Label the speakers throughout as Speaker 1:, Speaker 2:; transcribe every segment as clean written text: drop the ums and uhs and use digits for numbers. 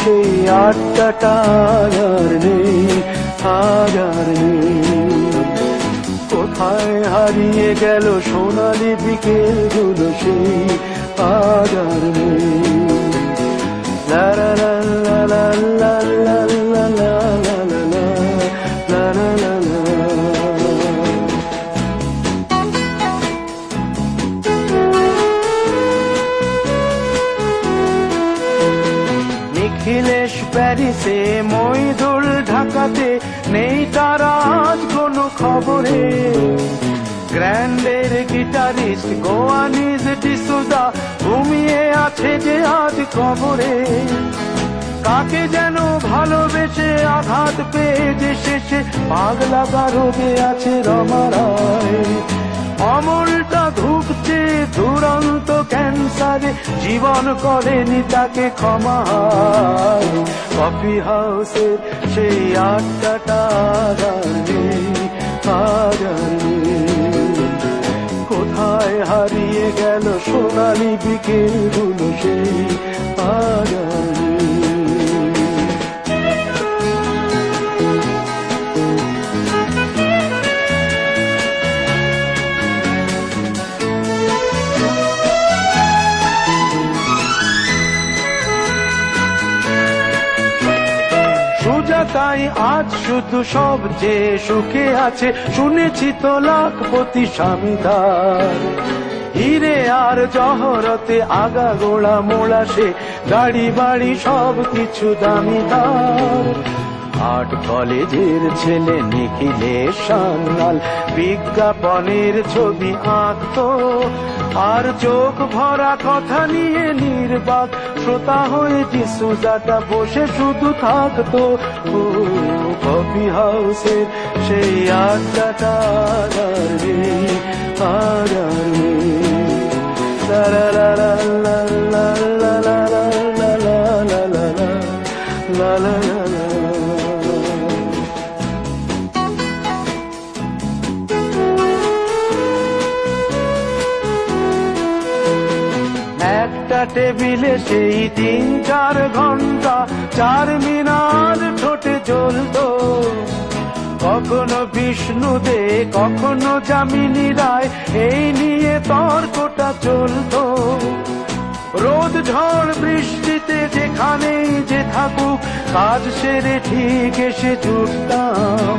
Speaker 1: সেই আড্ডাটা আর নেই, আর নেই। কোথায় হারিয়ে গেল সোনালি বিকেলগুলো সেই আর নেই। লা লা লা লা লা লা লা লা লা লা লা লা লা লা। নিখিলেশ প্যারিসে, মইদুল ঢাকাতে, নেই তারা আজ কোনো খবরে। গ্র্যান্ডের গিটারিস্ট গোয়ানিজ ডিসুজা ঘুমিয়ে আছে যে আজ কবরে। কাকে যেন ভালোবেসে আঘাত পেয়ে যে শেষে পাগলা গারদে আছে রমা রায়। অমলটা ধুকছে দুরন্ত ক্যান্সারে, জীবন করেনি তাকে ক্ষমা। কফি হাউসের সেই আড্ডাটা আর নেই, আর নেই। কোথায় হারিয়ে গেল সোনালি বিকেলগুলো সেই আর নেই। তাই আজ শুধু সব যে সুখে আছে, শুনেছি তো লাখপতি স্বামীদার। হিরে আর জহরতে আগা গোড়া মোড়া সে, গাড়ি বাড়ি সব কিছু দামিদার। আর্ট কলেজের ছেলে নিখিলেশ সান্যাল বিজ্ঞাপনের ছবি আঁকতো, আর চোখ ভরা কথা নিয়ে নির্বাক শ্রোতা হয়ে ডিসুজাটা বসে শুধু থাকতো। কফি হাউসের সেই আড্ডাটা আর নেই, আর নেই। লা লা লা লা লা লা লা লা লা লা লা লা লা। একটা টেবিলে সেই 3-4 ঘন্টা 4 মিনার ঠোঁটে জ্বলতো। কখনো বিষ্ণু দে, কখনো যামিনী রায়, এই নিয়ে তর্কটা চলতো। রোদ ঝড় বৃষ্টিতে যেখানেই যে থাকুক, কাজ সেরে ঠিক এসে জুটতাম।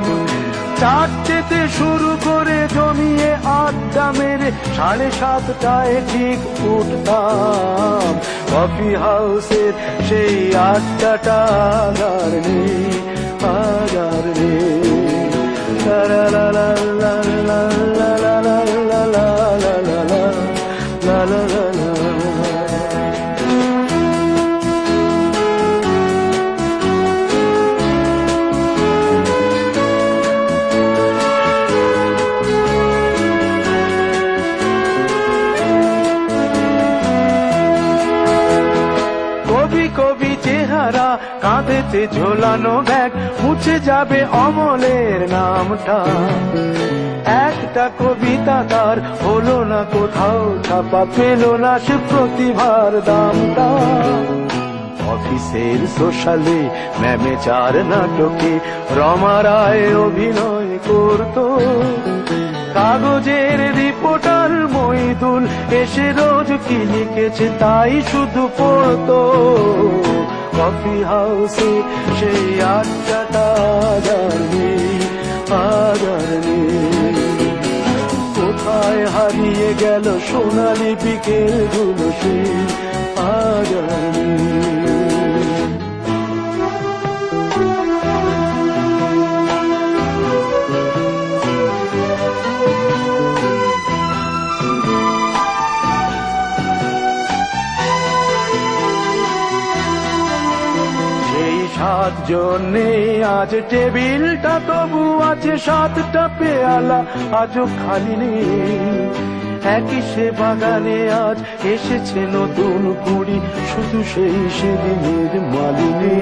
Speaker 1: 4টেতে শুরু করে জমিয়ে আড্ডা মেরে 7:30টায় ঠিক উঠতাম। কফি হাউসের সেই আড্ডাটা আর নেই, আর নেই। লা লা লা লা লা লা লা লা লা লা লা লা লা। কবি চেহারা, কাঁধেতে ঝোলানো ব্যাগ, মুছে যাবে অমলের নামটা। একটা কবিতা তার হলো না কোথাও ছাপা, পেল না সে প্রতিভার দামটা। অফিসের সোশ্যালে, ম্যামেচার নাটকে রমা রায় অভিনয় করতো। কাগজের রিপোর্টার মইদুল এসে রোজ কি লিখেছে তাই শুধু পড়তো। কফি হাউসে সেই আড্ডাটা আর নেই, আর নেই। কোথায় হারিয়ে গেল সোনালি বিকেলগুলো সেই আর নেই। জন্যে আজ টেবিলটা তবু আছে, 7টা পেয়ালা আজও খালি নেই। একই সে বাগানে আজ এসেছে নতুন কুড়ি, শুধু সেই সেদিনের মালিনী।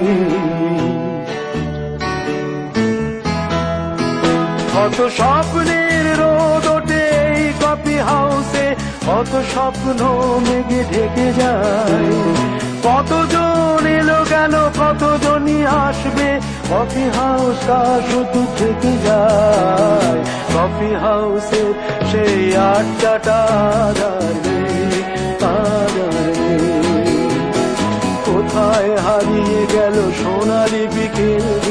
Speaker 1: কত স্বপ্নের রোদ ওঠে এই কফি হাউসে, কত স্বপ্ন মেঘে ঢেকে যায়। কতজন এলো গেল, কতজনই আসবে, কফি হাউসটা শুধু থেকে যায়। কফি হাউসের সেই আড্ডাটা আর নেই, আর নেই। কোথায় হারিয়ে গেল সোনালি বিকেল